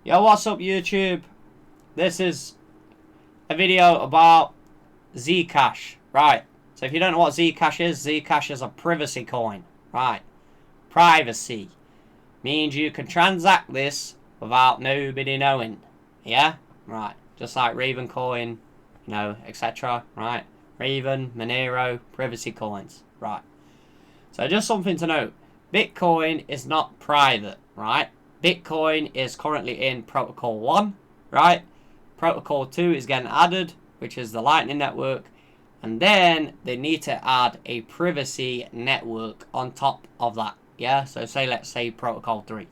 Yo, what's up YouTube? This is a video about ZCASH. Right, so if you don't know what ZCASH is a privacy coin. Right, privacy means you can transact this without nobody knowing. Yeah, right, just like Raven coin, etc. Right, Raven, Monero, privacy coins. Right, so just something to note. Bitcoin is not private, right? Bitcoin is currently in Protocol 1, right? Protocol 2 is getting added, which is the Lightning Network. And then they need to add a privacy network on top of that, yeah? So let's say Protocol 3.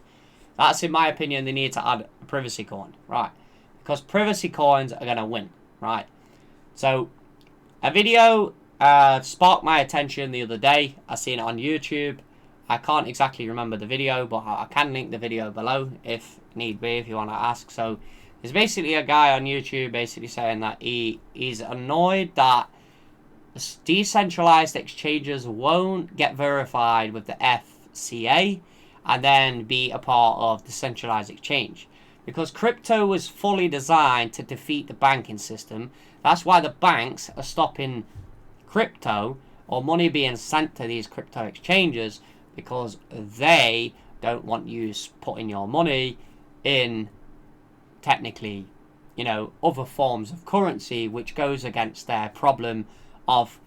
That's, in my opinion, they need to add a privacy coin, right? Because privacy coins are going to win, right? So a video sparked my attention the other day. I seen it on YouTube. I can't exactly remember the video, but I can link the video below if need be, if you want to ask. So there's basically a guy on YouTube basically saying that he's annoyed that decentralized exchanges won't get verified with the FCA and then be a part of the centralized exchange. Because crypto was fully designed to defeat the banking system. That's why the banks are stopping crypto or money being sent to these crypto exchanges, because they don't want you putting your money in, technically, other forms of currency, which goes against their problem of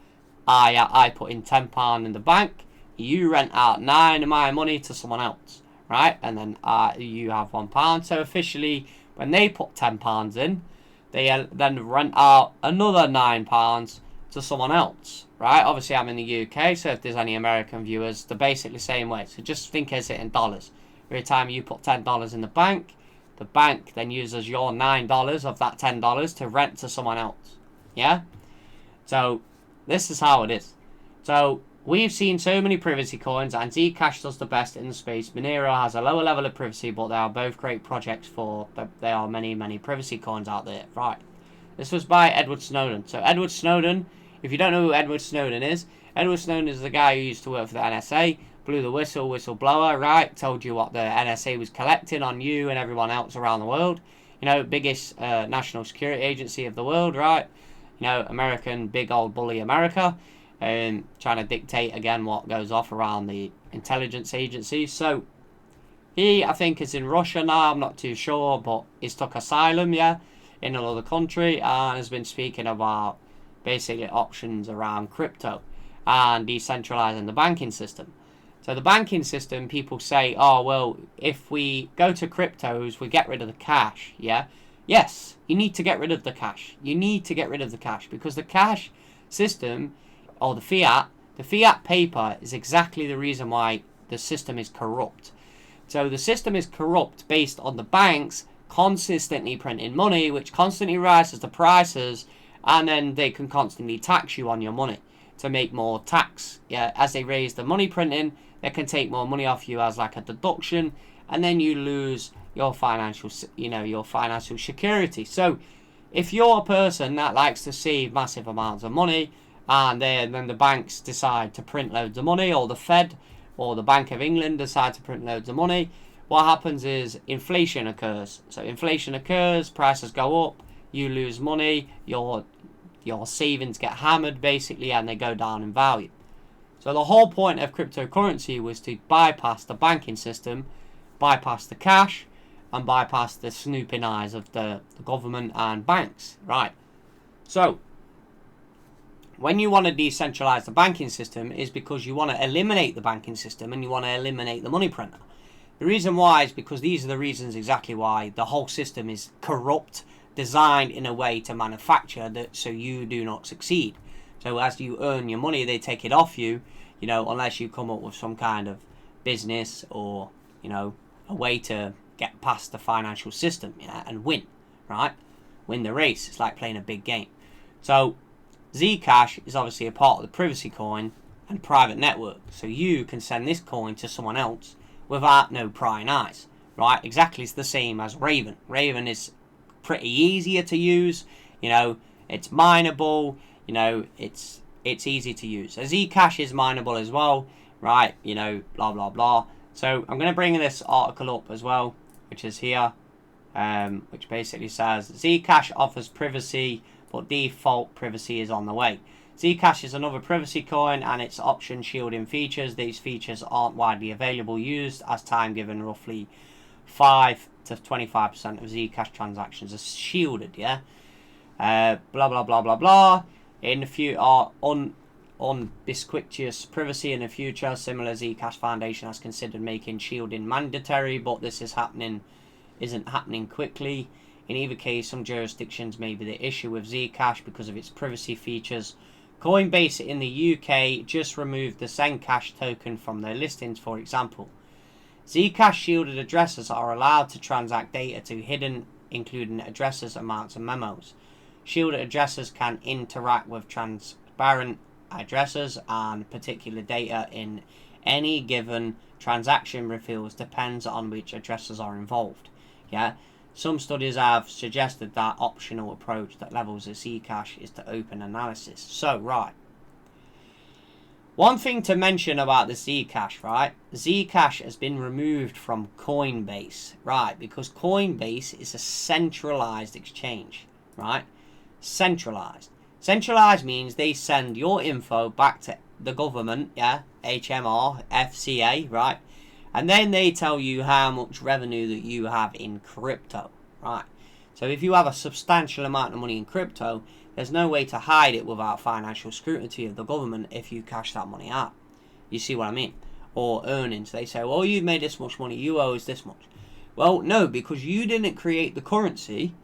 I put in £10 in the bank, you rent out 9 of my money to someone else, right? And then you have £1. So officially, when they put £10 in, they then rent out another £9 to someone else, right? Obviously, I'm in the UK, so if there's any American viewers, they're basically the same way. So just think of it in dollars. Every time you put $10 in the bank then uses your $9 of that $10 to rent to someone else. Yeah? So this is how it is. So we've seen so many privacy coins, and ZCASH does the best in the space. Monero has a lower level of privacy, but they are both great projects for, there are many privacy coins out there. Right. This was by Edward Snowden. So Edward Snowden, if you don't know who Edward Snowden is the guy who used to work for the NSA, blew the whistleblower, right? Told you what the NSA was collecting on you and everyone else around the world. Biggest national security agency of the world, right? American, big old bully America, trying to dictate again what goes off around the intelligence agencies. So he, I think, is in Russia now. I'm not too sure, but he's took asylum, yeah, in another country, and has been speaking about basically options around crypto and decentralizing the banking system. So the banking system, people say, oh, well, if we go to cryptos, we get rid of the cash, yeah? Yes, you need to get rid of the cash. You need to get rid of the cash, because the cash system, or the fiat paper is exactly the reason why the system is corrupt. So the system is corrupt based on the banks consistently printing money, which constantly rises the prices, and then they can constantly tax you on your money to make more tax. Yeah, as they raise the money printing, they can take more money off you as like a deduction, and then you lose your financial security. So if you're a person that likes to save massive amounts of money, and then the banks decide to print loads of money, or the Fed or the Bank of England decide to print loads of money, what happens is inflation occurs. So inflation occurs, prices go up, you lose money, your savings get hammered basically, and they go down in value. So the whole point of cryptocurrency was to bypass the banking system, bypass the cash, and bypass the snooping eyes of the government and banks, right? So when you want to decentralize the banking system, is because you want to eliminate the banking system and you want to eliminate the money printer. The reason why is because these are the reasons exactly why the whole system is corrupt, designed in a way to manufacture that so you do not succeed. So as you earn your money, they take it off you, unless you come up with some kind of business or, a way to get past the financial system, and win, right? Win the race. It's like playing a big game. So ZCASH is obviously a part of the privacy coin and private network. So you can send this coin to someone else without no prying eyes, right? Exactly, it's the same as Raven. Raven is pretty easier to use, it's mineable, it's easy to use. So ZCASH is mineable as well, right? Blah blah blah. So I'm going to bring this article up as well, which is here. which basically says ZCASH offers privacy, but default privacy is on the way. ZCASH is another privacy coin and its option shielding features. These features aren't widely available used as time given roughly 5 to 25% of ZCASH transactions are shielded, yeah? Blah, blah, blah, blah, blah. In the future, ubiquitous privacy in the future. Similar, ZCASH Foundation has considered making shielding mandatory, but this isn't happening quickly. In either case, some jurisdictions may be the issue with ZCASH because of its privacy features. Coinbase in the UK just removed the ZCASH token from their listings, for example. ZCASH shielded addresses are allowed to transact data to hidden, including addresses, amounts, and memos. Shielded addresses can interact with transparent addresses, and particular data in any given transaction reveals depends on which addresses are involved. Yeah. Some studies have suggested that optional approach that levels of ZCASH is to open analysis. So, right. One thing to mention about the ZCASH, right? ZCASH has been removed from Coinbase, right? Because Coinbase is a centralized exchange, right? Centralized. Centralized means they send your info back to the government, yeah? HMR, FCA, right? And then they tell you how much revenue that you have in crypto, right? So if you have a substantial amount of money in crypto, there's no way to hide it without financial scrutiny of the government if you cash that money out. You see what I mean? Or earnings. They say, well, you've made this much money, you owe us this much. Well, no, because you didn't create the currency.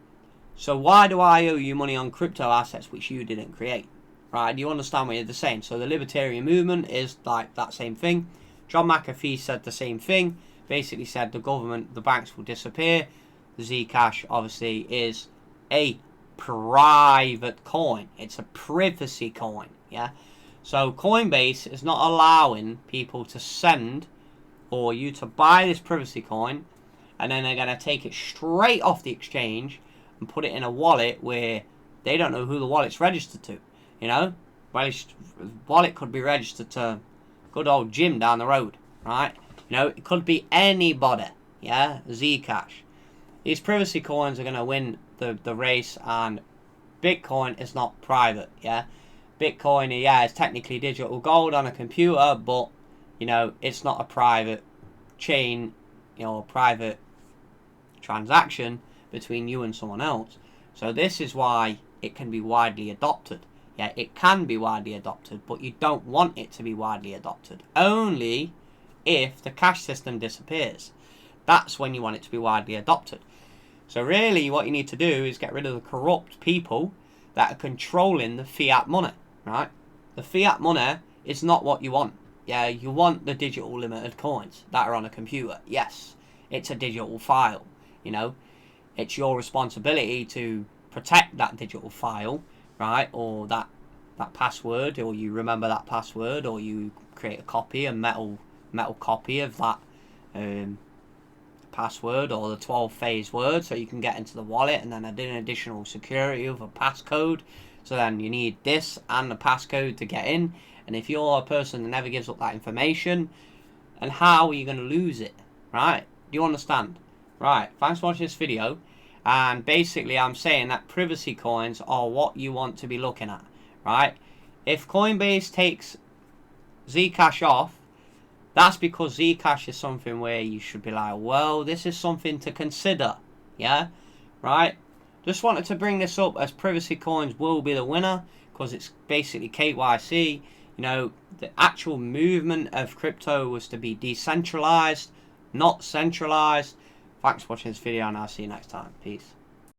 So why do I owe you money on crypto assets which you didn't create? Right? Do you understand what you're saying? So the libertarian movement is like that same thing. John McAfee said the same thing. Basically said the government, the banks will disappear. The ZCASH obviously is a private coin. It's a privacy coin. Yeah. So Coinbase is not allowing people to send or you to buy this privacy coin, and then they're going to take it straight off the exchange and put it in a wallet where they don't know who the wallet's registered to. You know, well, wallet could be registered to good old Jim down the road, right? You know, it could be anybody, yeah? ZCASH. These privacy coins are going to win the race, and Bitcoin is not private, yeah? Bitcoin, yeah, is technically digital gold on a computer, but, you know, it's not a private chain, you know, private transaction between you and someone else. So this is why it can be widely adopted. Yeah, it can be widely adopted, but you don't want it to be widely adopted. Only if the cash system disappears. That's when you want it to be widely adopted. So really what you need to do is get rid of the corrupt people that are controlling the fiat money, right? The fiat money is not what you want. Yeah, you want the digital limited coins that are on a computer. Yes, it's a digital file, you know. It's your responsibility to protect that digital file, right? Or that password, or you remember that password, or you create a copy, a metal copy of that password or the 12-phase word, so you can get into the wallet, and then add in additional security of a passcode. So then you need this and the passcode to get in. And if you're a person that never gives up that information, and how are you going to lose it, right? Do you understand? Right, thanks for watching this video. And basically I'm saying that privacy coins are what you want to be looking at, right? If Coinbase takes ZCASH off, that's because ZCASH is something where you should be like, well, this is something to consider, yeah? Right? Just wanted to bring this up as privacy coins will be the winner, because it's basically KYC. You know, the actual movement of crypto was to be decentralized, not centralized. Thanks for watching this video, and I'll see you next time. Peace.